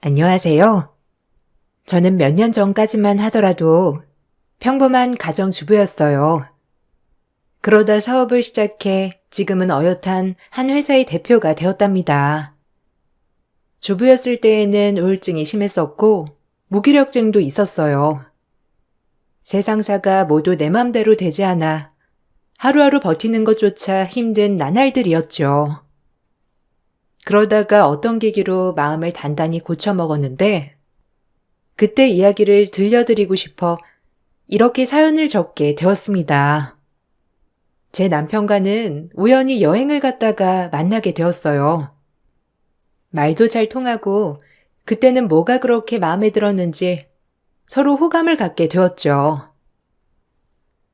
안녕하세요. 저는 몇 년 전까지만 하더라도 평범한 가정주부였어요. 그러다 사업을 시작해 지금은 어엿한 한 회사의 대표가 되었답니다. 주부였을 때에는 우울증이 심했었고 무기력증도 있었어요. 세상사가 모두 내 맘대로 되지 않아 하루하루 버티는 것조차 힘든 나날들이었죠. 그러다가 어떤 계기로 마음을 단단히 고쳐먹었는데 그때 이야기를 들려드리고 싶어 이렇게 사연을 적게 되었습니다. 제 남편과는 우연히 여행을 갔다가 만나게 되었어요. 말도 잘 통하고 그때는 뭐가 그렇게 마음에 들었는지 서로 호감을 갖게 되었죠.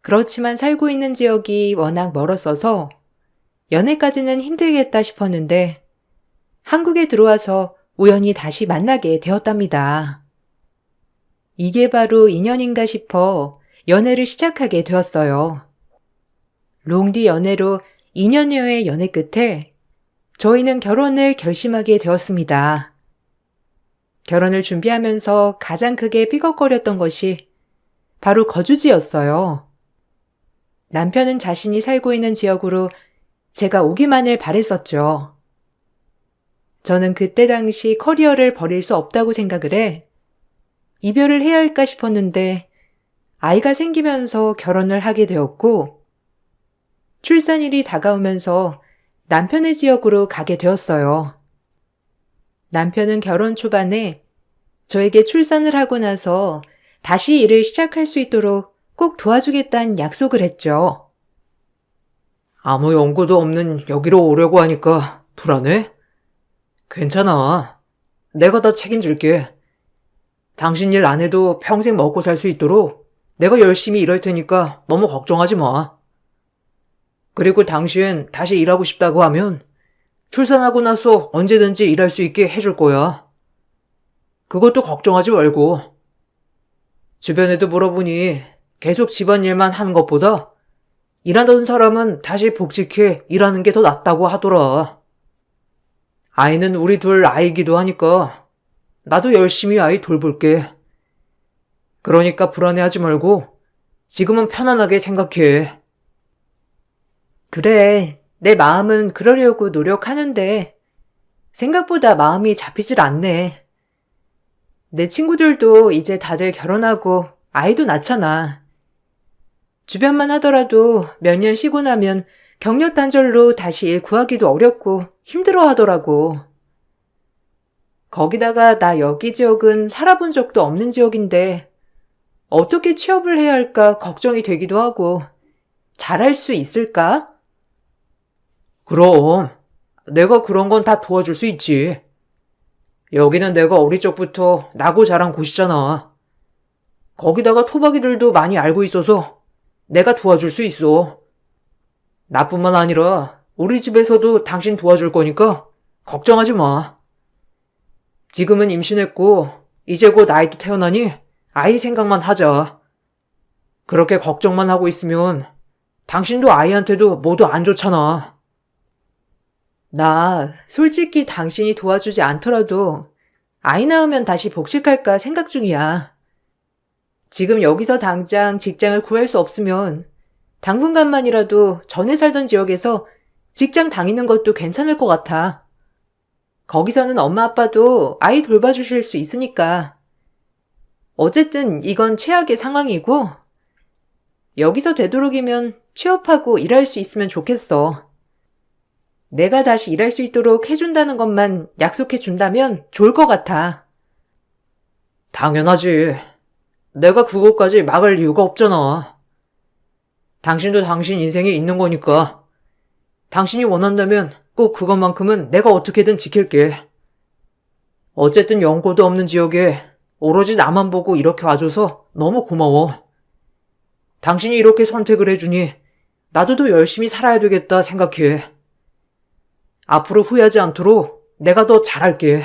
그렇지만 살고 있는 지역이 워낙 멀었어서 연애까지는 힘들겠다 싶었는데 한국에 들어와서 우연히 다시 만나게 되었답니다. 이게 바로 인연인가 싶어 연애를 시작하게 되었어요. 롱디 연애로 2년여의 연애 끝에 저희는 결혼을 결심하게 되었습니다. 결혼을 준비하면서 가장 크게 삐걱거렸던 것이 바로 거주지였어요. 남편은 자신이 살고 있는 지역으로 제가 오기만을 바랬었죠. 저는 그때 당시 커리어를 버릴 수 없다고 생각을 해 이별을 해야 할까 싶었는데 아이가 생기면서 결혼을 하게 되었고 출산일이 다가오면서 남편의 지역으로 가게 되었어요. 남편은 결혼 초반에 저에게 출산을 하고 나서 다시 일을 시작할 수 있도록 꼭 도와주겠다는 약속을 했죠. 아무 연고도 없는 여기로 오려고 하니까 불안해? 괜찮아. 내가 다 책임질게. 당신 일 안 해도 평생 먹고 살 수 있도록 내가 열심히 일할 테니까 너무 걱정하지 마. 그리고 당신 다시 일하고 싶다고 하면 출산하고 나서 언제든지 일할 수 있게 해줄 거야. 그것도 걱정하지 말고. 주변에도 물어보니 계속 집안일만 하는 것보다 일하던 사람은 다시 복직해 일하는 게 더 낫다고 하더라. 아이는 우리 둘 아이기도 하니까 나도 열심히 아이 돌볼게. 그러니까 불안해하지 말고 지금은 편안하게 생각해. 그래, 내 마음은 그러려고 노력하는데 생각보다 마음이 잡히질 않네. 내 친구들도 이제 다들 결혼하고 아이도 낳잖아. 주변만 하더라도 몇 년 쉬고 나면 경력 단절로 다시 일 구하기도 어렵고 힘들어 하더라고. 거기다가 나 여기 지역은 살아본 적도 없는 지역인데 어떻게 취업을 해야 할까 걱정이 되기도 하고 잘할 수 있을까? 그럼 내가 그런 건 다 도와줄 수 있지. 여기는 내가 어릴 적부터 나고 자란 곳이잖아. 거기다가 토박이들도 많이 알고 있어서 내가 도와줄 수 있어. 나뿐만 아니라 우리 집에서도 당신 도와줄 거니까 걱정하지 마. 지금은 임신했고 이제 곧 아이도 태어나니 아이 생각만 하자. 그렇게 걱정만 하고 있으면 당신도 아이한테도 모두 안 좋잖아. 나 솔직히 당신이 도와주지 않더라도 아이 낳으면 다시 복직할까 생각 중이야. 지금 여기서 당장 직장을 구할 수 없으면 당분간만이라도 전에 살던 지역에서 직장 다니는 것도 괜찮을 것 같아. 거기서는 엄마 아빠도 아이 돌봐주실 수 있으니까. 어쨌든 이건 최악의 상황이고 여기서 되도록이면 취업하고 일할 수 있으면 좋겠어. 내가 다시 일할 수 있도록 해준다는 것만 약속해 준다면 좋을 것 같아. 당연하지. 내가 그것까지 막을 이유가 없잖아. 당신도 당신 인생에 있는 거니까. 당신이 원한다면 꼭 그것만큼은 내가 어떻게든 지킬게. 어쨌든 연고도 없는 지역에 오로지 나만 보고 이렇게 와줘서 너무 고마워. 당신이 이렇게 선택을 해주니 나도 더 열심히 살아야 되겠다 생각해. 앞으로 후회하지 않도록 내가 더 잘할게.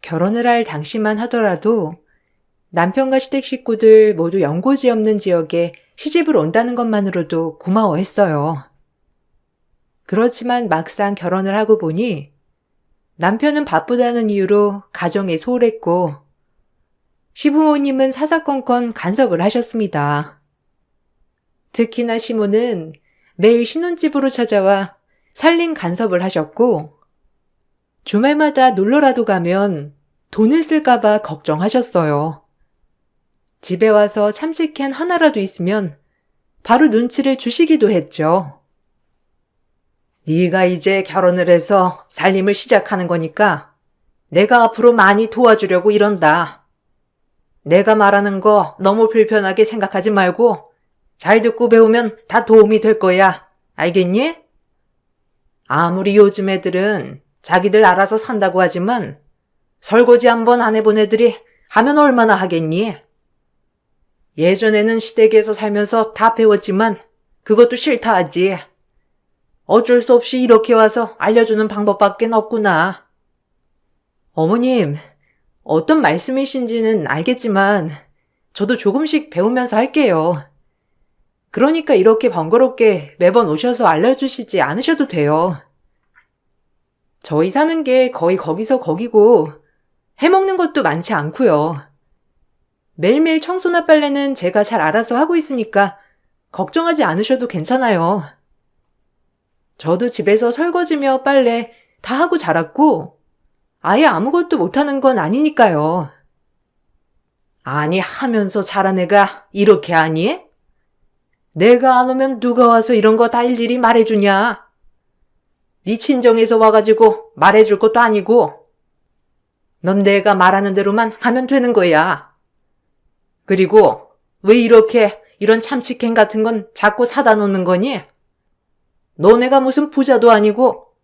결혼을 할 당시만 하더라도 남편과 시댁 식구들 모두 연고지 없는 지역에 시집을 온다는 것만으로도 고마워했어요. 그렇지만 막상 결혼을 하고 보니 남편은 바쁘다는 이유로 가정에 소홀했고 시부모님은 사사건건 간섭을 하셨습니다. 특히나 시모는 매일 신혼집으로 찾아와 살림 간섭을 하셨고 주말마다 놀러라도 가면 돈을 쓸까봐 걱정하셨어요. 집에 와서 참치캔 하나라도 있으면 바로 눈치를 주시기도 했죠. 네가 이제 결혼을 해서 살림을 시작하는 거니까 내가 앞으로 많이 도와주려고 이런다. 내가 말하는 거 너무 불편하게 생각하지 말고 잘 듣고 배우면 다 도움이 될 거야. 알겠니? 아무리 요즘 애들은 자기들 알아서 산다고 하지만 설거지 한번 안 해본 애들이 하면 얼마나 하겠니? 예전에는 시댁에서 살면서 다 배웠지만 그것도 싫다 하지. 어쩔 수 없이 이렇게 와서 알려주는 방법밖에 없구나. 어머님, 어떤 말씀이신지는 알겠지만 저도 조금씩 배우면서 할게요. 그러니까 이렇게 번거롭게 매번 오셔서 알려주시지 않으셔도 돼요. 저희 사는 게 거의 거기서 거기고 해먹는 것도 많지 않고요. 매일매일 청소나 빨래는 제가 잘 알아서 하고 있으니까 걱정하지 않으셔도 괜찮아요. 저도 집에서 설거지며 빨래 다 하고 자랐고 아예 아무것도 못하는 건 아니니까요. 아니 하면서 자란 애가 이렇게 하니? 내가 안 오면 누가 와서 이런 거 다 일일이 말해주냐? 네 친정에서 와가지고 말해줄 것도 아니고 넌 내가 말하는 대로만 하면 되는 거야. 그리고 왜 이렇게 이런 참치캔 같은 건 자꾸 사다 놓는 거니? 너네가 무슨 부자도 아니고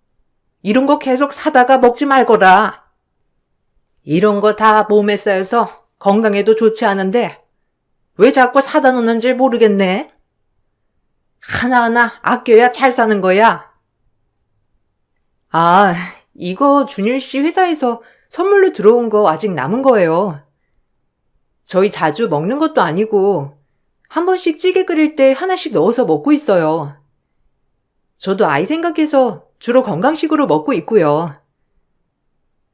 이런 거 계속 사다가 먹지 말거라. 이런 거 다 몸에 쌓여서 건강에도 좋지 않은데 왜 자꾸 사다 놓는지 모르겠네. 하나하나 아껴야 잘 사는 거야. 아, 이거 준일 씨 회사에서 선물로 들어온 거 아직 남은 거예요. 저희 자주 먹는 것도 아니고 한 번씩 찌개 끓일 때 하나씩 넣어서 먹고 있어요. 저도 아이 생각해서 주로 건강식으로 먹고 있고요.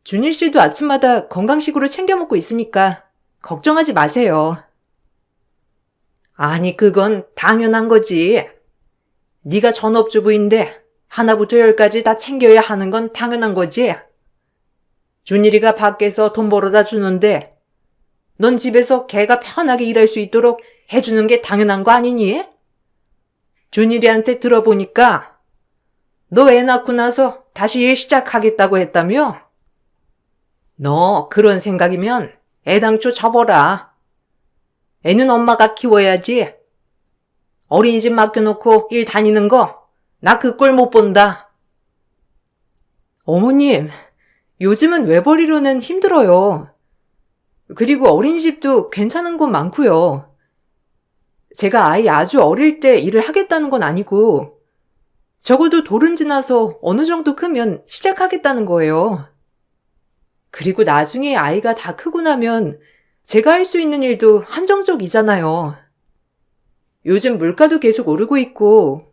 준일 씨도 아침마다 건강식으로 챙겨 먹고 있으니까 걱정하지 마세요. 아니 그건 당연한 거지. 네가 전업주부인데 하나부터 열까지 다 챙겨야 하는 건 당연한 거지. 준일이가 밖에서 돈 벌어다 주는데 넌 집에서 걔가 편하게 일할 수 있도록 해주는 게 당연한 거 아니니? 준일이한테 들어보니까 너 애 낳고 나서 다시 일 시작하겠다고 했다며? 너 그런 생각이면 애당초 접어라. 애는 엄마가 키워야지. 어린이집 맡겨놓고 일 다니는 거 나 그 꼴 못 본다. 어머님, 요즘은 외벌이로는 힘들어요. 그리고 어린이집도 괜찮은 곳 많고요. 제가 아이 아주 어릴 때 일을 하겠다는 건 아니고 적어도 돌은 지나서 어느 정도 크면 시작하겠다는 거예요. 그리고 나중에 아이가 다 크고 나면 제가 할 수 있는 일도 한정적이잖아요. 요즘 물가도 계속 오르고 있고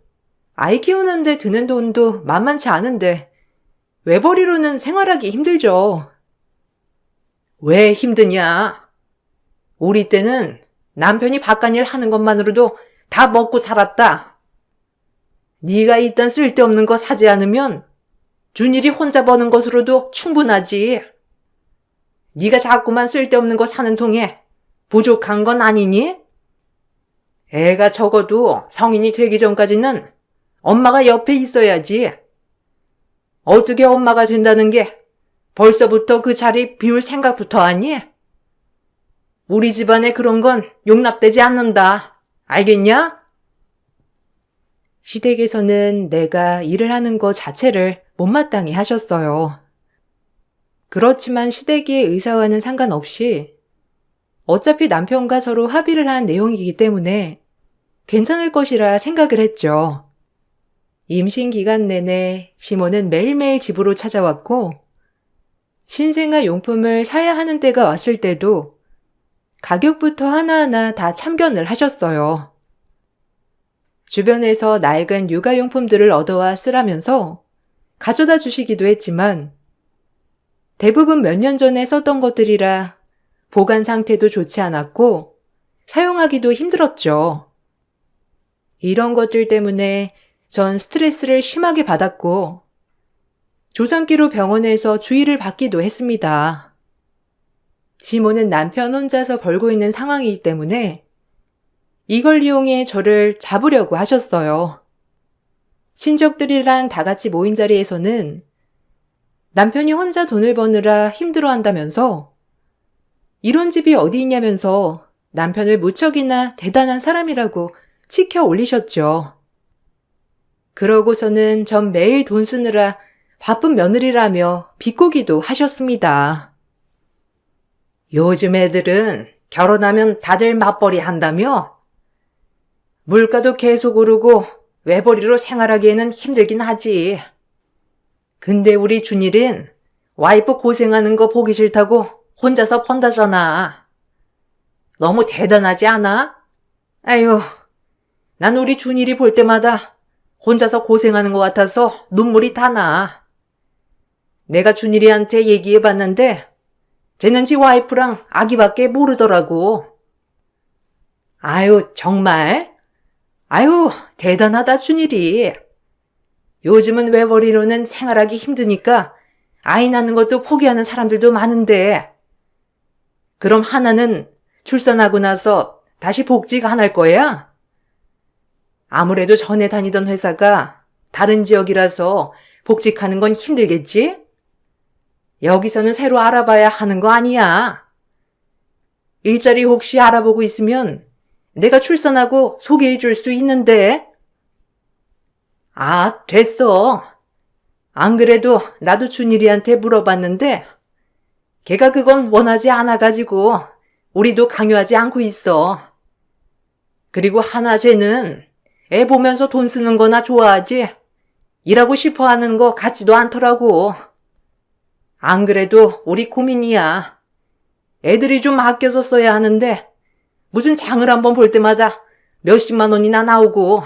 아이 키우는데 드는 돈도 만만치 않은데 외벌이로는 생활하기 힘들죠. 왜 힘드냐? 우리 때는 남편이 바깥일 하는 것만으로도 다 먹고 살았다. 네가 일단 쓸데없는 거 사지 않으면 준일이 혼자 버는 것으로도 충분하지. 네가 자꾸만 쓸데없는 거 사는 통에 부족한 건 아니니? 애가 적어도 성인이 되기 전까지는 엄마가 옆에 있어야지. 어떻게 엄마가 된다는 게 벌써부터 그 자리 비울 생각부터 하니? 우리 집안에 그런 건 용납되지 않는다. 알겠냐? 시댁에서는 내가 일을 하는 거 자체를 못마땅히 하셨어요. 그렇지만 시댁의 의사와는 상관없이 어차피 남편과 서로 합의를 한 내용이기 때문에 괜찮을 것이라 생각을 했죠. 임신 기간 내내 시모는 매일매일 집으로 찾아왔고 신생아 용품을 사야 하는 때가 왔을 때도 가격부터 하나하나 다 참견을 하셨어요. 주변에서 낡은 육아용품들을 얻어와 쓰라면서 가져다 주시기도 했지만 대부분 몇 년 전에 썼던 것들이라 보관 상태도 좋지 않았고 사용하기도 힘들었죠. 이런 것들 때문에 전 스트레스를 심하게 받았고 조산기로 병원에서 주의를 받기도 했습니다. 시모는 남편 혼자서 벌고 있는 상황이기 때문에 이걸 이용해 저를 잡으려고 하셨어요. 친척들이랑 다 같이 모인 자리에서는 남편이 혼자 돈을 버느라 힘들어한다면서 이런 집이 어디 있냐면서 남편을 무척이나 대단한 사람이라고 치켜 올리셨죠. 그러고서는 전 매일 돈 쓰느라 바쁜 며느리라며 비꼬기도 하셨습니다. 요즘 애들은 결혼하면 다들 맞벌이 한다며? 물가도 계속 오르고 외벌이로 생활하기에는 힘들긴 하지. 근데 우리 준일은 와이프 고생하는 거 보기 싫다고 혼자서 번다잖아. 너무 대단하지 않아? 아유, 난 우리 준일이 볼 때마다 혼자서 고생하는 것 같아서 눈물이 다 나. 내가 준일이한테 얘기해봤는데 쟤는 지 와이프랑 아기밖에 모르더라고. 아유, 정말? 아유, 대단하다, 준일이. 요즘은 외벌이로는 생활하기 힘드니까 아이 낳는 것도 포기하는 사람들도 많은데 그럼 하나는 출산하고 나서 다시 복직 안 할 거야? 아무래도 전에 다니던 회사가 다른 지역이라서 복직하는 건 힘들겠지? 여기서는 새로 알아봐야 하는 거 아니야. 일자리 혹시 알아보고 있으면 내가 출산하고 소개해 줄 수 있는데. 아, 됐어. 안 그래도 나도 준일이한테 물어봤는데 걔가 그건 원하지 않아가지고 우리도 강요하지 않고 있어. 그리고 하나 쟤는 애 보면서 돈 쓰는 거나 좋아하지 일하고 싶어 하는 거 같지도 않더라고. 안 그래도 우리 고민이야. 애들이 좀 아껴서 써야 하는데 무슨 장을 한번 볼 때마다 몇십만 원이나 나오고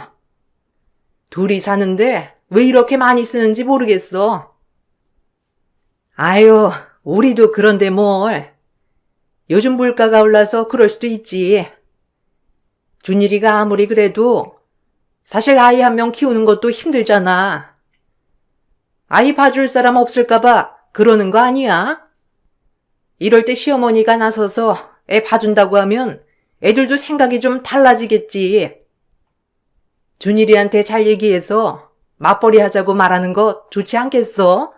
둘이 사는데 왜 이렇게 많이 쓰는지 모르겠어. 아유, 우리도 그런데 뭘. 요즘 물가가 올라서 그럴 수도 있지. 준일이가 아무리 그래도 사실 아이 한 명 키우는 것도 힘들잖아. 아이 봐줄 사람 없을까봐 그러는 거 아니야? 이럴 때 시어머니가 나서서 애 봐준다고 하면 애들도 생각이 좀 달라지겠지. 준일이한테 잘 얘기해서 맞벌이 하자고 말하는 거 좋지 않겠어?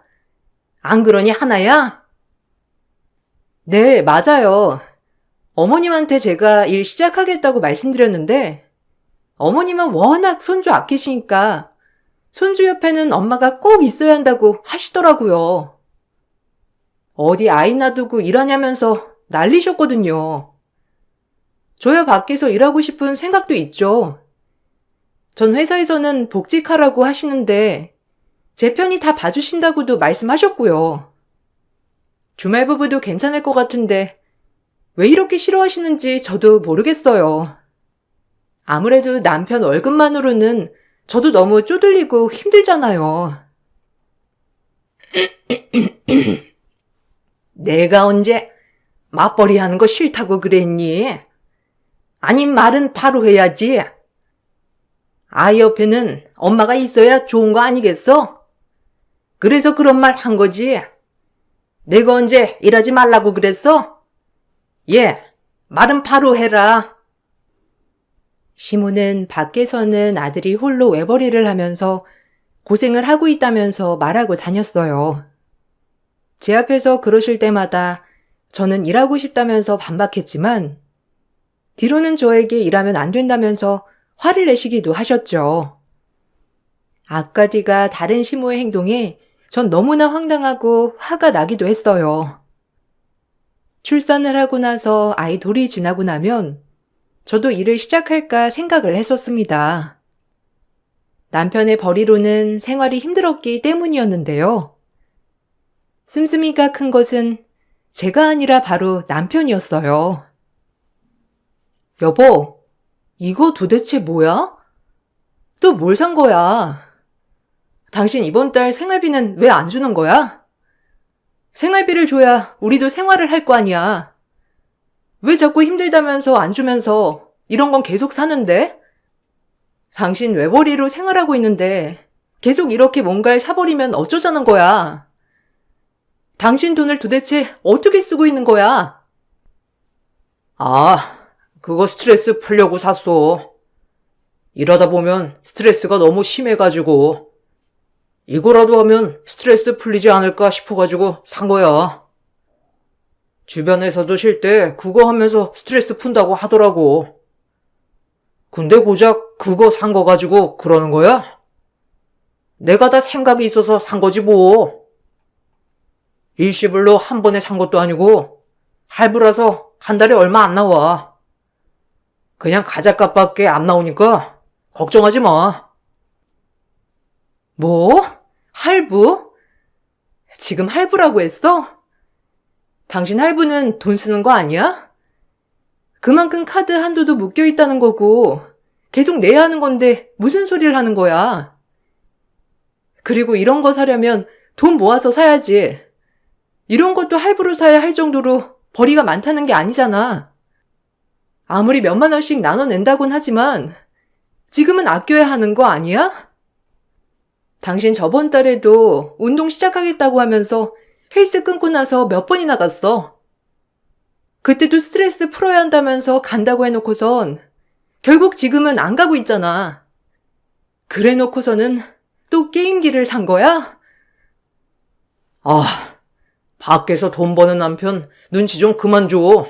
안 그러니 하나야? 네, 맞아요. 어머님한테 제가 일 시작하겠다고 말씀드렸는데 어머님은 워낙 손주 아끼시니까 손주 옆에는 엄마가 꼭 있어야 한다고 하시더라고요. 어디 아이 놔두고 일하냐면서 난리셨거든요. 저야 밖에서 일하고 싶은 생각도 있죠. 전 회사에서는 복직하라고 하시는데 제 편이 다 봐주신다고도 말씀하셨고요. 주말부부도 괜찮을 것 같은데 왜 이렇게 싫어하시는지 저도 모르겠어요. 아무래도 남편 월급만으로는 저도 너무 쪼들리고 힘들잖아요. 내가 언제 맞벌이 하는 거 싫다고 그랬니? 아니 말은 바로 해야지. 아이 옆에는 엄마가 있어야 좋은 거 아니겠어? 그래서 그런 말 한 거지. 내가 언제 일하지 말라고 그랬어? 예, 말은 바로 해라. 시모는 밖에서는 아들이 홀로 외벌이를 하면서 고생을 하고 있다면서 말하고 다녔어요. 제 앞에서 그러실 때마다 저는 일하고 싶다면서 반박했지만 뒤로는 저에게 일하면 안 된다면서 화를 내시기도 하셨죠. 아까디가 다른 시모의 행동에 전 너무나 황당하고 화가 나기도 했어요. 출산을 하고 나서 아이 돌이 지나고 나면 저도 일을 시작할까 생각을 했었습니다. 남편의 벌이로는 생활이 힘들었기 때문이었는데요. 씀씀이가 큰 것은 제가 아니라 바로 남편이었어요. 여보, 이거 도대체 뭐야? 또 뭘 산 거야? 당신 이번 달 생활비는 왜 안 주는 거야? 생활비를 줘야 우리도 생활을 할 거 아니야. 왜 자꾸 힘들다면서 안 주면서 이런 건 계속 사는데? 당신 외벌이로 생활하고 있는데 계속 이렇게 뭔가를 사버리면 어쩌자는 거야? 당신 돈을 도대체 어떻게 쓰고 있는 거야? 아, 그거 스트레스 풀려고 샀어. 일하다 보면 스트레스가 너무 심해가지고 이거라도 하면 스트레스 풀리지 않을까 싶어가지고 산 거야. 주변에서도 쉴 때 그거 하면서 스트레스 푼다고 하더라고. 근데 고작 그거 산 거 가지고 그러는 거야? 내가 다 생각이 있어서 산 거지 뭐. 일시불로 한 번에 산 것도 아니고 할부라서 한 달에 얼마 안 나와. 그냥 가자값밖에 안 나오니까 걱정하지 마. 뭐? 할부? 지금 할부라고 했어? 당신 할부는 돈 쓰는 거 아니야? 그만큼 카드 한도도 묶여 있다는 거고 계속 내야 하는 건데 무슨 소리를 하는 거야? 그리고 이런 거 사려면 돈 모아서 사야지. 이런 것도 할부로 사야 할 정도로 벌이가 많다는 게 아니잖아. 아무리 몇만 원씩 나눠낸다곤 하지만 지금은 아껴야 하는 거 아니야? 당신 저번 달에도 운동 시작하겠다고 하면서 헬스 끊고 나서 몇 번이나 갔어. 그때도 스트레스 풀어야 한다면서 간다고 해놓고선 결국 지금은 안 가고 있잖아. 그래 놓고서는 또 게임기를 산 거야? 아, 밖에서 돈 버는 남편 눈치 좀 그만 줘.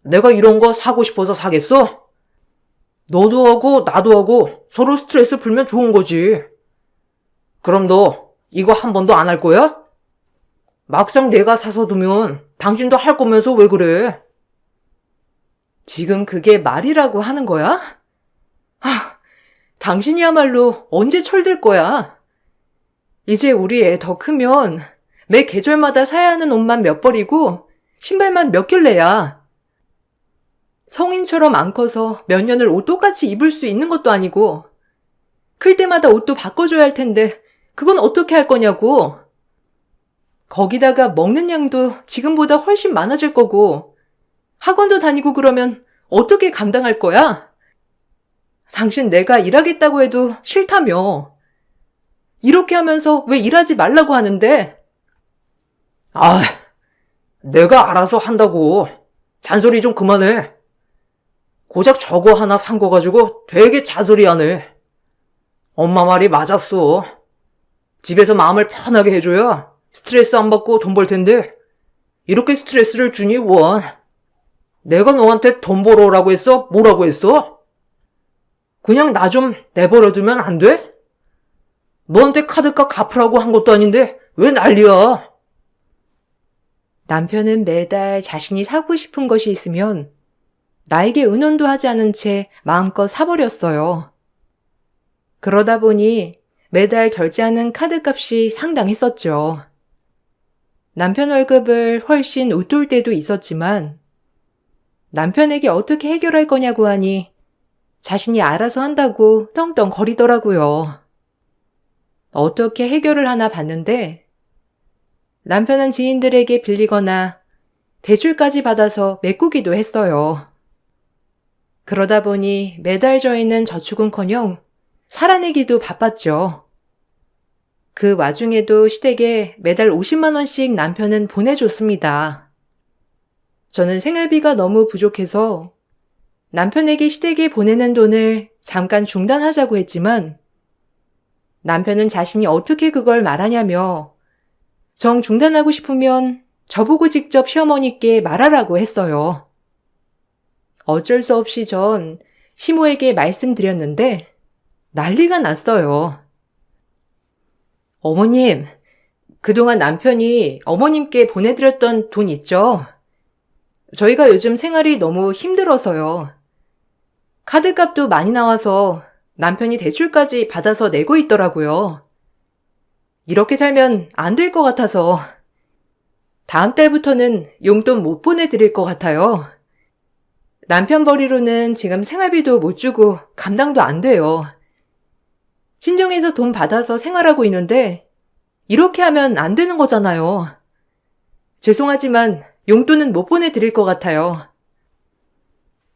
내가 이런 거 사고 싶어서 사겠어? 너도 하고 나도 하고 서로 스트레스 풀면 좋은 거지. 그럼 너 이거 한 번도 안 할 거야? 막상 내가 사서 두면 당신도 할 거면서 왜 그래? 지금 그게 말이라고 하는 거야? 당신이야말로 언제 철들 거야? 이제 우리 애 더 크면 매 계절마다 사야 하는 옷만 몇 벌이고 신발만 몇 켤레야. 성인처럼 안 커서 몇 년을 옷 똑같이 입을 수 있는 것도 아니고 클 때마다 옷도 바꿔줘야 할 텐데 그건 어떻게 할 거냐고. 거기다가 먹는 양도 지금보다 훨씬 많아질 거고 학원도 다니고 그러면 어떻게 감당할 거야? 당신 내가 일하겠다고 해도 싫다며. 이렇게 하면서 왜 일하지 말라고 하는데? 아, 내가 알아서 한다고. 잔소리 좀 그만해. 고작 저거 하나 산 거 가지고 되게 잔소리하네. 엄마 말이 맞았어. 집에서 마음을 편하게 해줘야 스트레스 안 받고 돈 벌 텐데 이렇게 스트레스를 주니 원. 내가 너한테 돈 벌어오라고 했어? 뭐라고 했어? 그냥 나 좀 내버려두면 안 돼? 너한테 카드값 갚으라고 한 것도 아닌데 왜 난리야? 남편은 매달 자신이 사고 싶은 것이 있으면 나에게 의논도 하지 않은 채 마음껏 사버렸어요. 그러다 보니 매달 결제하는 카드값이 상당했었죠. 남편 월급을 훨씬 웃돌 때도 있었지만 남편에게 어떻게 해결할 거냐고 하니 자신이 알아서 한다고 떵떵 거리더라고요. 어떻게 해결을 하나 봤는데 남편은 지인들에게 빌리거나 대출까지 받아서 메꾸기도 했어요. 그러다 보니 매달 저희는 저축은커녕 살아내기도 바빴죠. 그 와중에도 시댁에 매달 50만 원씩 남편은 보내줬습니다. 저는 생활비가 너무 부족해서 남편에게 시댁에 보내는 돈을 잠깐 중단하자고 했지만 남편은 자신이 어떻게 그걸 말하냐며 정 중단하고 싶으면 저보고 직접 시어머니께 말하라고 했어요. 어쩔 수 없이 전 시모에게 말씀드렸는데 난리가 났어요. 어머님, 그동안 남편이 어머님께 보내드렸던 돈 있죠? 저희가 요즘 생활이 너무 힘들어서요. 카드값도 많이 나와서 남편이 대출까지 받아서 내고 있더라고요. 이렇게 살면 안 될 것 같아서 다음 달부터는 용돈 못 보내드릴 것 같아요. 남편 벌이로는 지금 생활비도 못 주고 감당도 안 돼요. 친정에서 돈 받아서 생활하고 있는데 이렇게 하면 안 되는 거잖아요. 죄송하지만 용돈은 못 보내드릴 것 같아요.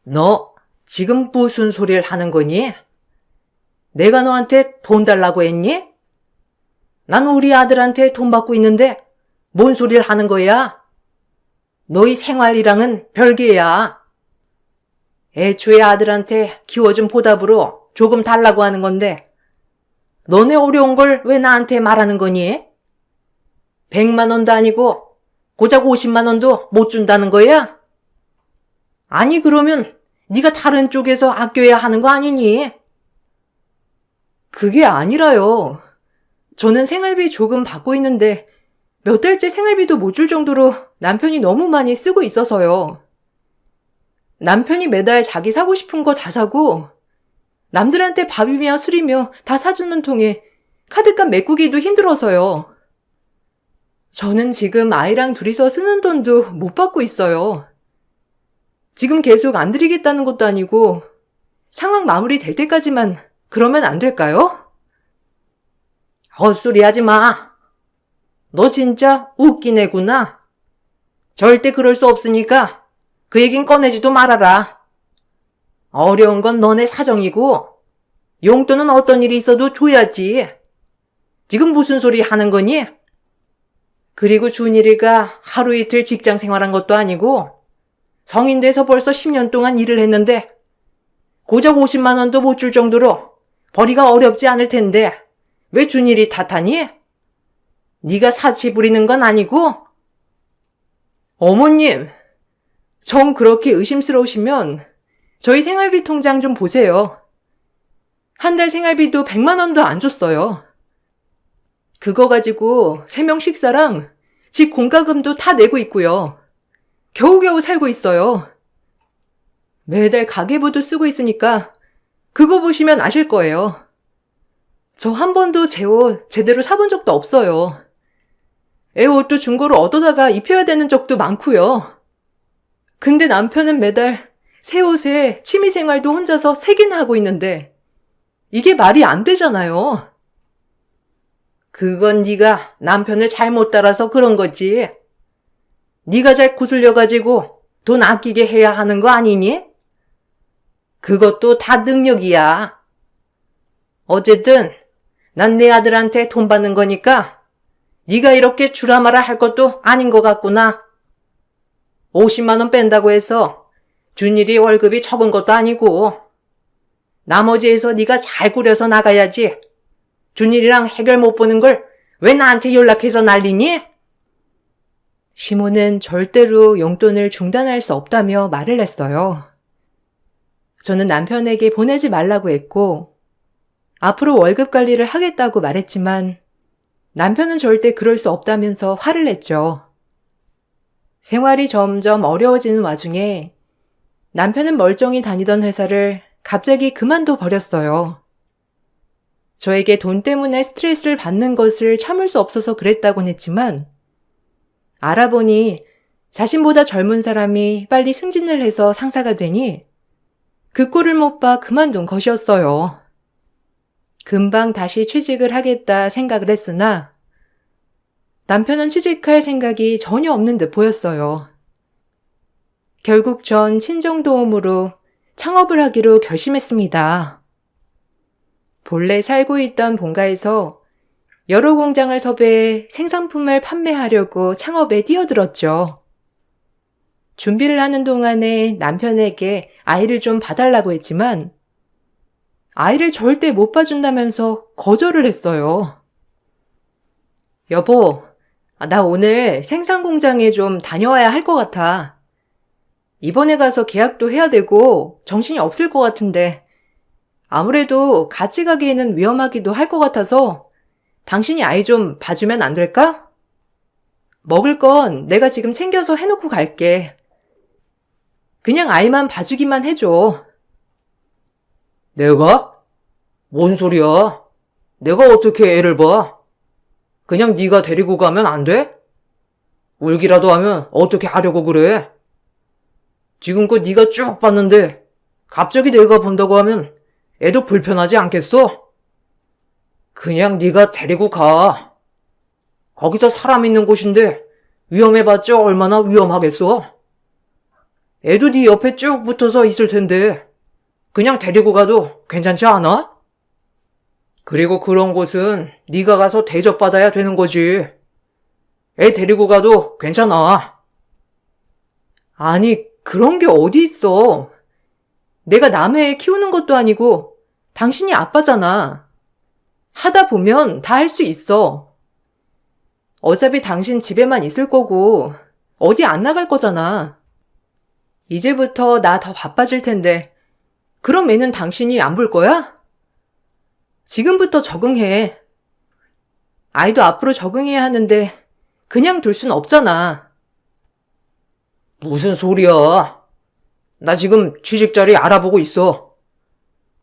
너 지금 무슨 소리를 하는 거니? 내가 너한테 돈 달라고 했니? 난 우리 아들한테 돈 받고 있는데 뭔 소리를 하는 거야? 너희 생활이랑은 별개야. 애초에 아들한테 키워준 보답으로 조금 달라고 하는 건데 너네 어려운 걸 왜 나한테 말하는 거니? 100만 원도 아니고 고작 50만 원도 못 준다는 거야? 아니 그러면 네가 다른 쪽에서 아껴야 하는 거 아니니? 그게 아니라요. 저는 생활비 조금 받고 있는데 몇 달째 생활비도 못 줄 정도로 남편이 너무 많이 쓰고 있어서요. 남편이 매달 자기 사고 싶은 거 다 사고 남들한테 밥이며 술이며 다 사주는 통에 카드값 메꾸기도 힘들어서요. 저는 지금 아이랑 둘이서 쓰는 돈도 못 받고 있어요. 지금 계속 안 드리겠다는 것도 아니고 상황 마무리 될 때까지만 그러면 안 될까요? 헛소리 하지 마. 너 진짜 웃긴 애구나. 절대 그럴 수 없으니까 그 얘긴 꺼내지도 말아라. 어려운 건 너네 사정이고 용돈은 어떤 일이 있어도 줘야지. 지금 무슨 소리 하는 거니? 그리고 준일이가 하루 이틀 직장 생활한 것도 아니고 성인 돼서 벌써 10년 동안 일을 했는데 고작 50만 원도 못 줄 정도로 벌이가 어렵지 않을 텐데 왜 준일이 탓하니? 네가 사치 부리는 건 아니고? 어머님, 정 그렇게 의심스러우시면 저희 생활비 통장 좀 보세요. 한 달 생활비도 100만 원도 안 줬어요. 그거 가지고 3명 식사랑 집 공과금도 다 내고 있고요. 겨우겨우 살고 있어요. 매달 가계부도 쓰고 있으니까 그거 보시면 아실 거예요. 저 한 번도 제 옷 제대로 사본 적도 없어요. 애 옷도 중고로 얻어다가 입혀야 되는 적도 많고요. 근데 남편은 매달 새 옷에 취미생활도 혼자서 3개나 하고 있는데 이게 말이 안 되잖아요. 그건 네가 남편을 잘못 따라서 그런 거지. 네가 잘 구슬려가지고 돈 아끼게 해야 하는 거 아니니? 그것도 다 능력이야. 어쨌든 난 내 아들한테 돈 받는 거니까 네가 이렇게 주라 마라 할 것도 아닌 것 같구나. 50만 원 뺀다고 해서 준일이 월급이 적은 것도 아니고 나머지에서 네가 잘 꾸려서 나가야지. 준일이랑 해결 못 보는 걸 왜 나한테 연락해서 난리니? 시모는 절대로 용돈을 중단할 수 없다며 말을 했어요. 저는 남편에게 보내지 말라고 했고 앞으로 월급 관리를 하겠다고 말했지만 남편은 절대 그럴 수 없다면서 화를 냈죠. 생활이 점점 어려워지는 와중에 남편은 멀쩡히 다니던 회사를 갑자기 그만둬 버렸어요. 저에게 돈 때문에 스트레스를 받는 것을 참을 수 없어서 그랬다곤 했지만 알아보니 자신보다 젊은 사람이 빨리 승진을 해서 상사가 되니 그 꼴을 못 봐 그만둔 것이었어요. 금방 다시 취직을 하겠다 생각을 했으나 남편은 취직할 생각이 전혀 없는 듯 보였어요. 결국 전 친정도움으로 창업을 하기로 결심했습니다. 본래 살고 있던 본가에서 여러 공장을 섭외해 생산품을 판매하려고 창업에 뛰어들었죠. 준비를 하는 동안에 남편에게 아이를 좀 봐달라고 했지만 아이를 절대 못 봐준다면서 거절을 했어요. 여보, 나 오늘 생산 공장에 좀 다녀와야 할 것 같아. 이번에 가서 계약도 해야 되고 정신이 없을 것 같은데 아무래도 같이 가기에는 위험하기도 할 것 같아서 당신이 아이 좀 봐주면 안 될까? 먹을 건 내가 지금 챙겨서 해놓고 갈게. 그냥 아이만 봐주기만 해줘. 내가? 뭔 소리야? 내가 어떻게 애를 봐? 그냥 네가 데리고 가면 안 돼? 울기라도 하면 어떻게 하려고 그래? 지금껏 네가 쭉 봤는데 갑자기 내가 본다고 하면 애도 불편하지 않겠어? 그냥 네가 데리고 가. 거기서 사람 있는 곳인데 위험해봤자 얼마나 위험하겠어? 애도 네 옆에 쭉 붙어서 있을 텐데 그냥 데리고 가도 괜찮지 않아? 그리고 그런 곳은 네가 가서 대접받아야 되는 거지. 애 데리고 가도 괜찮아. 아니, 그런 게 어디 있어. 내가 남의 애 키우는 것도 아니고 당신이 아빠잖아. 하다 보면 다 할 수 있어. 어차피 당신 집에만 있을 거고 어디 안 나갈 거잖아. 이제부터 나 더 바빠질 텐데 그럼 애는 당신이 안 볼 거야? 지금부터 적응해. 아이도 앞으로 적응해야 하는데 그냥 둘 순 없잖아. 무슨 소리야? 나 지금 취직 자리 알아보고 있어.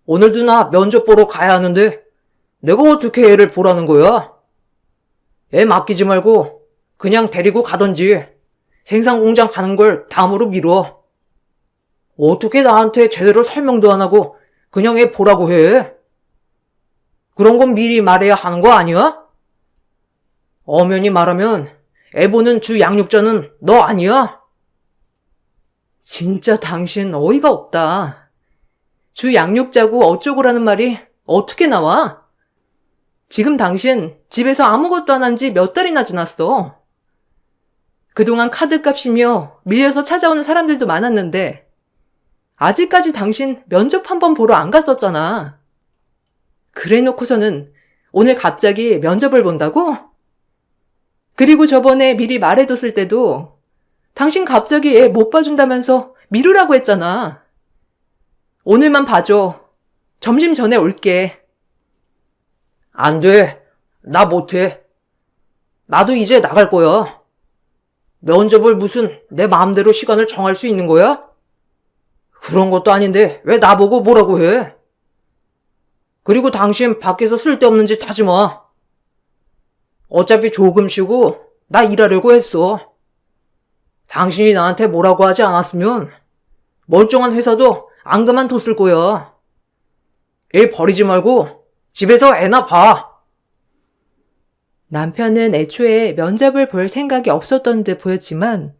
오늘도 나 면접 보러 가야 하는데 내가 어떻게 애를 보라는 거야? 애 맡기지 말고 그냥 데리고 가던지 생산 공장 가는 걸 다음으로 미뤄. 어떻게 나한테 제대로 설명도 안 하고 그냥 애 보라고 해? 그런 건 미리 말해야 하는 거 아니야? 엄연히 말하면 애 보는 주 양육자는 너 아니야? 진짜 당신 어이가 없다. 주 양육자고 어쩌고라는 말이 어떻게 나와? 지금 당신 집에서 아무것도 안 한 지 몇 달이나 지났어. 그동안 카드값이며 밀려서 찾아오는 사람들도 많았는데 아직까지 당신 면접 한 번 보러 안 갔었잖아. 그래 놓고서는 오늘 갑자기 면접을 본다고? 그리고 저번에 미리 말해뒀을 때도 당신 갑자기 애 못 봐준다면서 미루라고 했잖아. 오늘만 봐줘. 점심 전에 올게. 안 돼. 나 못해. 나도 이제 나갈 거야. 면접을 무슨 내 마음대로 시간을 정할 수 있는 거야? 그런 것도 아닌데 왜 나보고 뭐라고 해? 그리고 당신 밖에서 쓸데없는 짓 하지 마. 어차피 조금 쉬고 나 일하려고 했어. 당신이 나한테 뭐라고 하지 않았으면 멀쩡한 회사도 안 그만뒀을 거야. 일 버리지 말고 집에서 애나 봐. 남편은 애초에 면접을 볼 생각이 없었던 듯 보였지만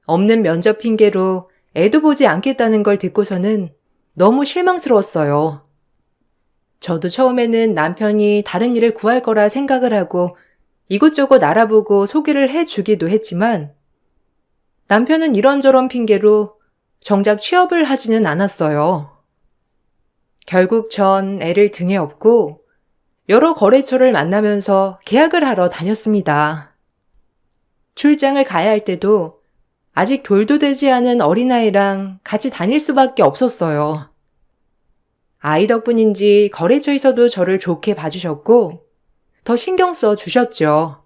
없는 면접 핑계로 애도 보지 않겠다는 걸 듣고서는 너무 실망스러웠어요. 저도 처음에는 남편이 다른 일을 구할 거라 생각을 하고 이곳저곳 알아보고 소개를 해주기도 했지만 남편은 이런저런 핑계로 정작 취업을 하지는 않았어요. 결국 전 애를 등에 업고 여러 거래처를 만나면서 계약을 하러 다녔습니다. 출장을 가야 할 때도 아직 돌도 되지 않은 어린아이랑 같이 다닐 수밖에 없었어요. 아이 덕분인지 거래처에서도 저를 좋게 봐주셨고 더 신경 써 주셨죠.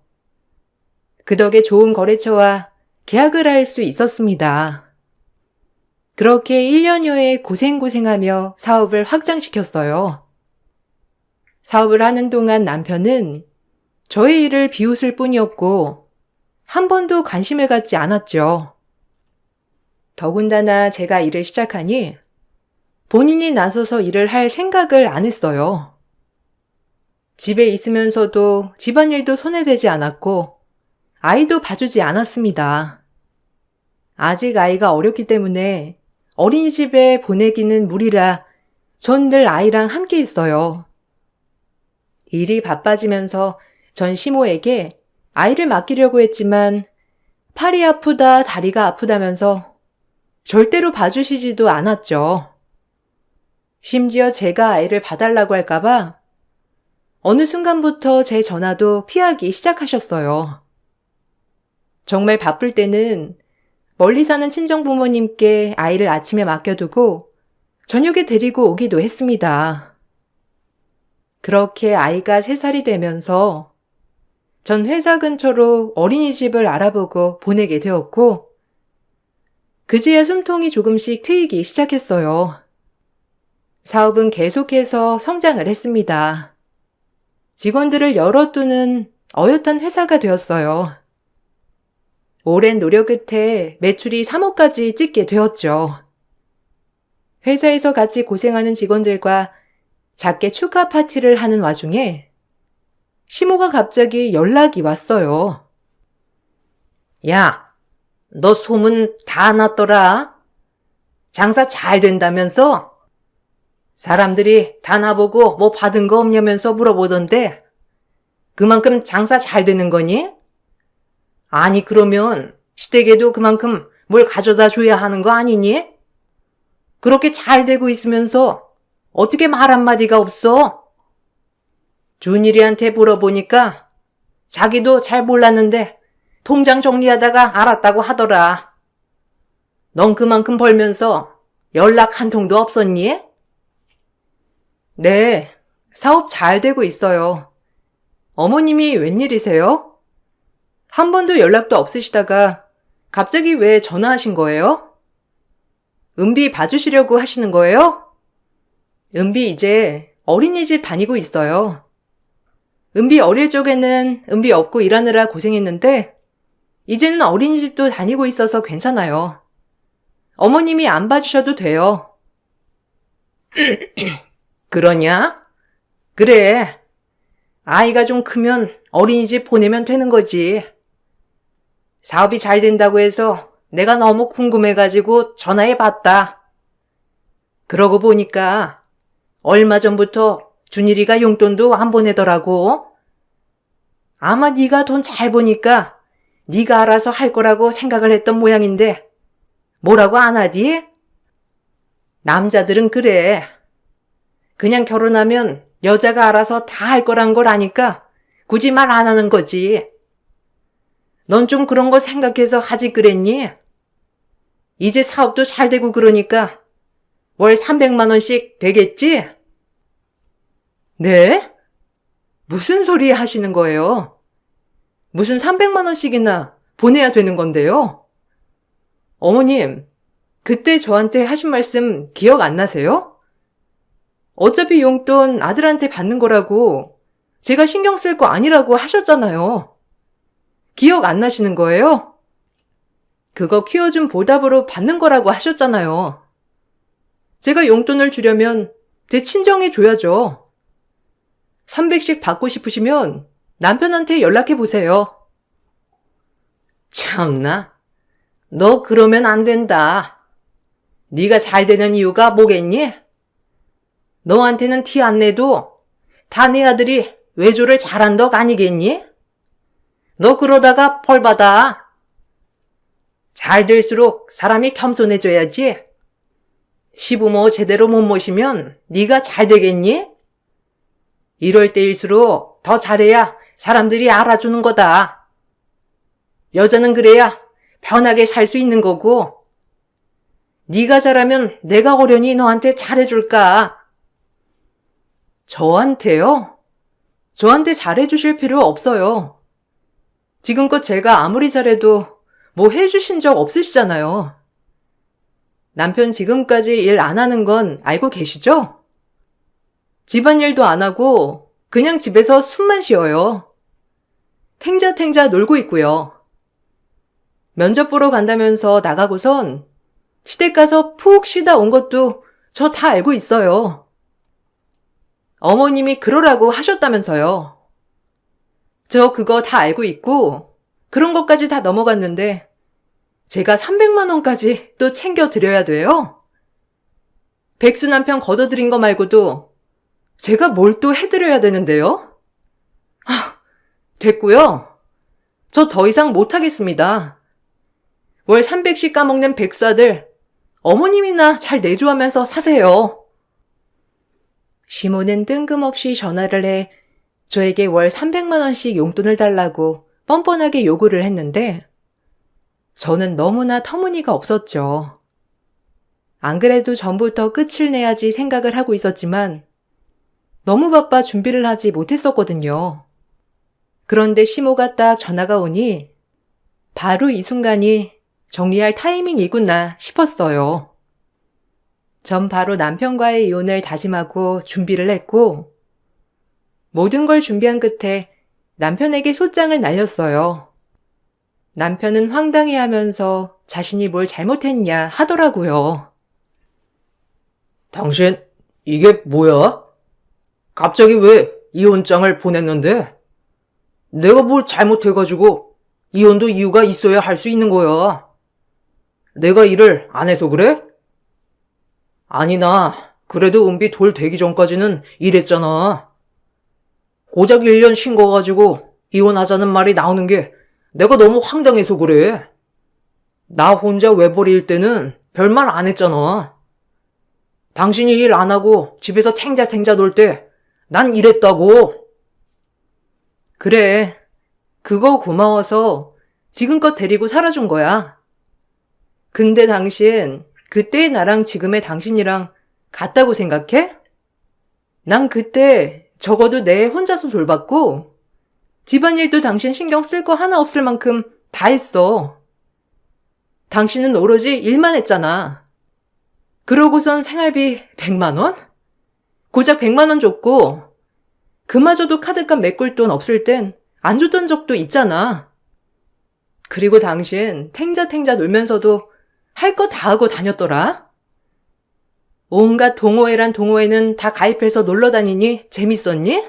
그 덕에 좋은 거래처와 계약을 할 수 있었습니다. 그렇게 1년여에 고생고생하며 사업을 확장시켰어요. 사업을 하는 동안 남편은 저의 일을 비웃을 뿐이었고 한 번도 관심을 갖지 않았죠. 더군다나 제가 일을 시작하니 본인이 나서서 일을 할 생각을 안 했어요. 집에 있으면서도 집안일도 손에 대지 않았고 아이도 봐주지 않았습니다. 아직 아이가 어렸기 때문에 어린이집에 보내기는 무리라 전 늘 아이랑 함께 있어요. 일이 바빠지면서 전 시모에게 아이를 맡기려고 했지만 팔이 아프다 다리가 아프다면서 절대로 봐주시지도 않았죠. 심지어 제가 아이를 봐달라고 할까봐 어느 순간부터 제 전화도 피하기 시작하셨어요. 정말 바쁠 때는 멀리 사는 친정부모님께 아이를 아침에 맡겨두고 저녁에 데리고 오기도 했습니다. 그렇게 아이가 3살이 되면서 전 회사 근처로 어린이집을 알아보고 보내게 되었고 그제야 숨통이 조금씩 트이기 시작했어요. 사업은 계속해서 성장을 했습니다. 직원들을 열어두는 어엿한 회사가 되었어요. 오랜 노력 끝에 매출이 3억까지 찍게 되었죠. 회사에서 같이 고생하는 직원들과 작게 축하 파티를 하는 와중에 시모가 갑자기 연락이 왔어요. 야, 너 소문 다 났더라. 장사 잘 된다면서? 사람들이 다 나보고 뭐 받은 거 없냐면서 물어보던데 그만큼 장사 잘 되는 거니? 아니 그러면 시댁에도 그만큼 뭘 가져다 줘야 하는 거 아니니? 그렇게 잘 되고 있으면서 어떻게 말 한마디가 없어? 준일이한테 물어보니까 자기도 잘 몰랐는데 통장 정리하다가 알았다고 하더라. 넌 그만큼 벌면서 연락 한 통도 없었니? 네, 사업 잘 되고 있어요. 어머님이 웬일이세요? 한 번도 연락도 없으시다가 갑자기 왜 전화하신 거예요? 은비 봐주시려고 하시는 거예요? 은비 이제 어린이집 다니고 있어요. 은비 어릴 적에는 은비 업고 일하느라 고생했는데 이제는 어린이집도 다니고 있어서 괜찮아요. 어머님이 안 봐주셔도 돼요. 그러냐? 그래. 아이가 좀 크면 어린이집 보내면 되는 거지. 사업이 잘 된다고 해서 내가 너무 궁금해가지고 전화해봤다. 그러고 보니까 얼마 전부터 준일이가 용돈도 안 보내더라고. 아마 네가 돈 잘 버니까 네가 알아서 할 거라고 생각을 했던 모양인데 뭐라고 안 하디? 남자들은 그래. 그냥 결혼하면 여자가 알아서 다 할 거란 걸 아니까 굳이 말 안 하는 거지. 넌 좀 그런 거 생각해서 하지 그랬니? 이제 사업도 잘 되고 그러니까 월 300만 원씩 되겠지? 네? 무슨 소리 하시는 거예요? 무슨 300만 원씩이나 보내야 되는 건데요? 어머님, 그때 저한테 하신 말씀 기억 안 나세요? 어차피 용돈 아들한테 받는 거라고 제가 신경 쓸 거 아니라고 하셨잖아요. 기억 안 나시는 거예요? 그거 키워준 보답으로 받는 거라고 하셨잖아요. 제가 용돈을 주려면 제 친정에 줘야죠. 300씩 받고 싶으시면 남편한테 연락해 보세요. 참나, 너 그러면 안 된다. 네가 잘 되는 이유가 뭐겠니? 너한테는 티 안 내도 다 내 아들이 외조를 잘한 덕 아니겠니? 너 그러다가 벌 받아. 잘 될수록 사람이 겸손해져야지. 시부모 제대로 못 모시면 네가 잘 되겠니? 이럴 때일수록 더 잘해야 사람들이 알아주는 거다. 여자는 그래야 편하게 살 수 있는 거고 네가 잘하면 내가 어련히 너한테 잘해줄까? 저한테요? 저한테 잘해주실 필요 없어요. 지금껏 제가 아무리 잘해도 뭐 해주신 적 없으시잖아요. 남편 지금까지 일 안 하는 건 알고 계시죠? 집안일도 안 하고 그냥 집에서 숨만 쉬어요. 탱자탱자 놀고 있고요. 면접 보러 간다면서 나가고선 시댁 가서 푹 쉬다 온 것도 저 다 알고 있어요. 어머님이 그러라고 하셨다면서요. 저 그거 다 알고 있고 그런 것까지 다 넘어갔는데 제가 300만 원까지 또 챙겨드려야 돼요? 백수 남편 걷어들인 거 말고도 제가 뭘 또 해드려야 되는데요? 됐고요. 저 더 이상 못하겠습니다. 월 300씩 까먹는 백수 아들 어머님이나 잘 내조하면서 사세요. 시모는 뜬금없이 전화를 해 저에게 월 300만 원씩 용돈을 달라고 뻔뻔하게 요구를 했는데 저는 너무나 터무니가 없었죠. 안 그래도 전부터 끝을 내야지 생각을 하고 있었지만 너무 바빠 준비를 하지 못했었거든요. 그런데 시모가 딱 전화가 오니 바로 이 순간이 정리할 타이밍이구나 싶었어요. 전 바로 남편과의 이혼을 다짐하고 준비를 했고 모든 걸 준비한 끝에 남편에게 소장을 날렸어요. 남편은 황당해하면서 자신이 뭘 잘못했냐 하더라고요. 당신, 이게 뭐야? 갑자기 왜 이혼장을 보냈는데? 내가 뭘 잘못해가지고 이혼도 이유가 있어야 할 수 있는 거야. 내가 일을 안 해서 그래? 아니, 나 그래도 은비 돌 되기 전까지는 일했잖아. 고작 1년 쉰 거 가지고 이혼하자는 말이 나오는 게 내가 너무 황당해서 그래. 나 혼자 외벌이일 때는 별말 안 했잖아. 당신이 일 안 하고 집에서 탱자탱자 놀 때 난 일했다고. 그래. 그거 고마워서 지금껏 데리고 살아준 거야. 근데 당신, 그때의 나랑 지금의 당신이랑 같다고 생각해? 난 그때 적어도 내 혼자서 돌봤고, 집안일도 당신 신경 쓸 거 하나 없을 만큼 다 했어. 당신은 오로지 일만 했잖아. 그러고선 생활비 100만 원? 고작 100만 원 줬고, 그마저도 카드값 메꿀 돈 없을 땐 안 줬던 적도 있잖아. 그리고 당신 탱자탱자 놀면서도 할 거 다 하고 다녔더라. 온갖 동호회란 동호회는 다 가입해서 놀러 다니니 재밌었니?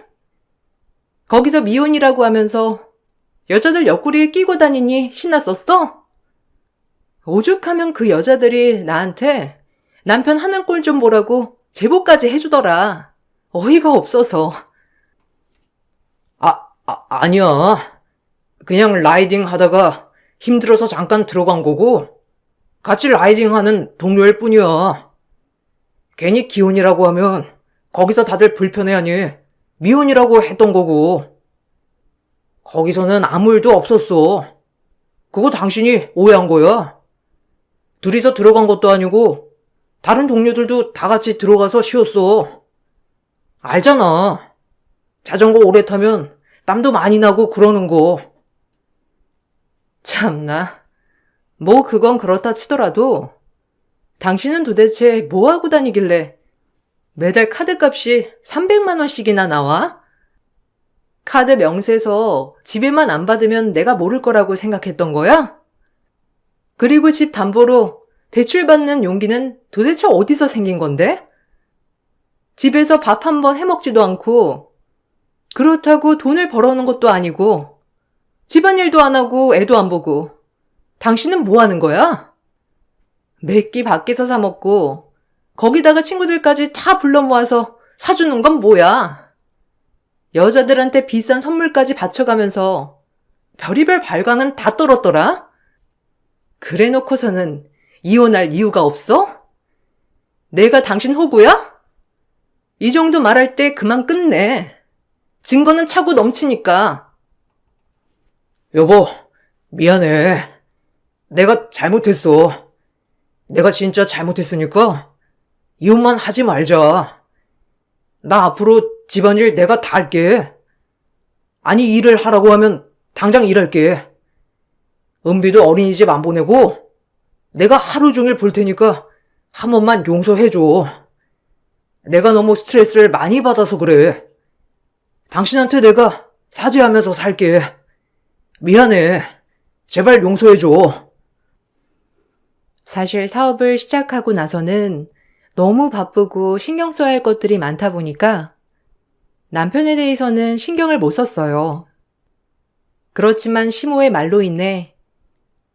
거기서 미혼이라고 하면서 여자들 옆구리에 끼고 다니니 신났었어? 오죽하면 그 여자들이 나한테 남편 하는 꼴 좀 보라고 제보까지 해주더라. 어이가 없어서. 아니야. 그냥 라이딩 하다가 힘들어서 잠깐 들어간 거고, 같이 라이딩 하는 동료일 뿐이야. 괜히 기혼이라고 하면 거기서 다들 불편해하니 미혼이라고 했던 거고. 거기서는 아무 일도 없었어. 그거 당신이 오해한 거야. 둘이서 들어간 것도 아니고 다른 동료들도 다 같이 들어가서 쉬었어. 알잖아. 자전거 오래 타면 땀도 많이 나고 그러는 거. 참나. 뭐 그건 그렇다 치더라도 당신은 도대체 뭐 하고 다니길래 매달 카드값이 300만 원씩이나 나와? 카드 명세서 집에만 안 받으면 내가 모를 거라고 생각했던 거야? 그리고 집 담보로 대출 받는 용기는 도대체 어디서 생긴 건데? 집에서 밥 한 번 해먹지도 않고 그렇다고 돈을 벌어오는 것도 아니고 집안일도 안 하고 애도 안 보고 당신은 뭐 하는 거야? 매끼 밖에서 사 먹고 거기다가 친구들까지 다 불러 모아서 사주는 건 뭐야? 여자들한테 비싼 선물까지 바쳐가면서 별의별 발광은 다 떨었더라? 그래 놓고서는 이혼할 이유가 없어? 내가 당신 호구야? 이 정도 말할 때 그만 끝내. 증거는 차고 넘치니까. 여보, 미안해. 내가 잘못했어. 내가 진짜 잘못했으니까 이혼만 하지 말자. 나 앞으로 집안일 내가 다 할게. 아니, 일을 하라고 하면 당장 일할게. 은비도 어린이집 안 보내고 내가 하루 종일 볼 테니까 한 번만 용서해줘. 내가 너무 스트레스를 많이 받아서 그래. 당신한테 내가 사죄하면서 살게. 미안해. 제발 용서해줘. 사실 사업을 시작하고 나서는 너무 바쁘고 신경 써야 할 것들이 많다 보니까 남편에 대해서는 신경을 못 썼어요. 그렇지만 시모의 말로 인해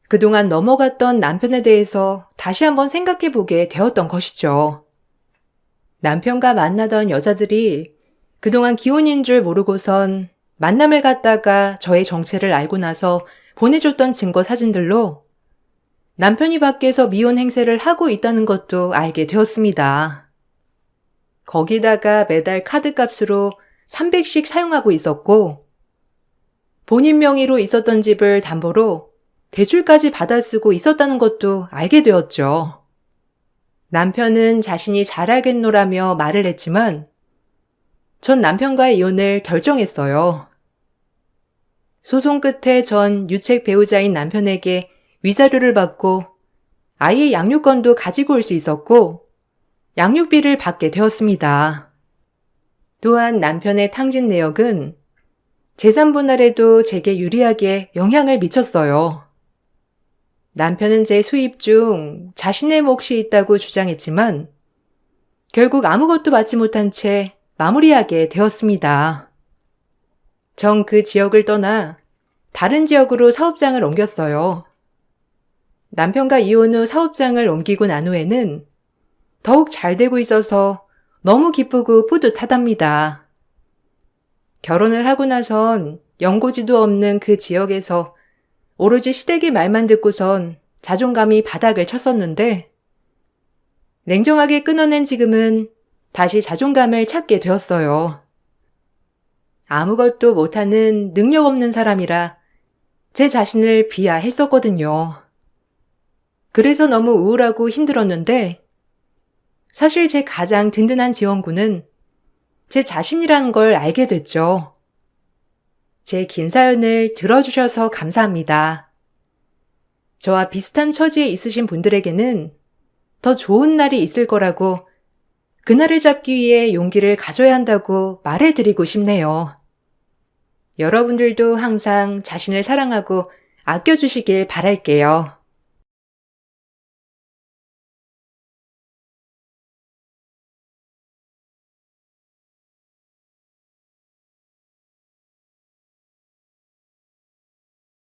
그동안 넘어갔던 남편에 대해서 다시 한번 생각해 보게 되었던 것이죠. 남편과 만나던 여자들이 그동안 기혼인 줄 모르고선 만남을 갖다가 저의 정체를 알고 나서 보내줬던 증거 사진들로 남편이 밖에서 미혼 행세를 하고 있다는 것도 알게 되었습니다. 거기다가 매달 카드값으로 300씩 사용하고 있었고 본인 명의로 있었던 집을 담보로 대출까지 받아 쓰고 있었다는 것도 알게 되었죠. 남편은 자신이 잘하겠노라며 말을 했지만 전 남편과의 이혼을 결정했어요. 소송 끝에 전 유책 배우자인 남편에게 위자료를 받고 아이의 양육권도 가지고 올 수 있었고 양육비를 받게 되었습니다. 또한 남편의 탕진 내역은 재산 분할에도 제게 유리하게 영향을 미쳤어요. 남편은 제 수입 중 자신의 몫이 있다고 주장했지만 결국 아무것도 받지 못한 채 마무리하게 되었습니다. 전 그 지역을 떠나 다른 지역으로 사업장을 옮겼어요. 남편과 이혼 후 사업장을 옮기고 난 후에는 더욱 잘 되고 있어서 너무 기쁘고 뿌듯하답니다. 결혼을 하고 나선 연고지도 없는 그 지역에서 오로지 시댁의 말만 듣고선 자존감이 바닥을 쳤었는데 냉정하게 끊어낸 지금은 다시 자존감을 찾게 되었어요. 아무것도 못하는 능력 없는 사람이라 제 자신을 비하했었거든요. 그래서 너무 우울하고 힘들었는데 사실 제 가장 든든한 지원군은 제 자신이라는 걸 알게 됐죠. 제 긴 사연을 들어주셔서 감사합니다. 저와 비슷한 처지에 있으신 분들에게는 더 좋은 날이 있을 거라고 그날을 잡기 위해 용기를 가져야 한다고 말해드리고 싶네요. 여러분들도 항상 자신을 사랑하고 아껴주시길 바랄게요.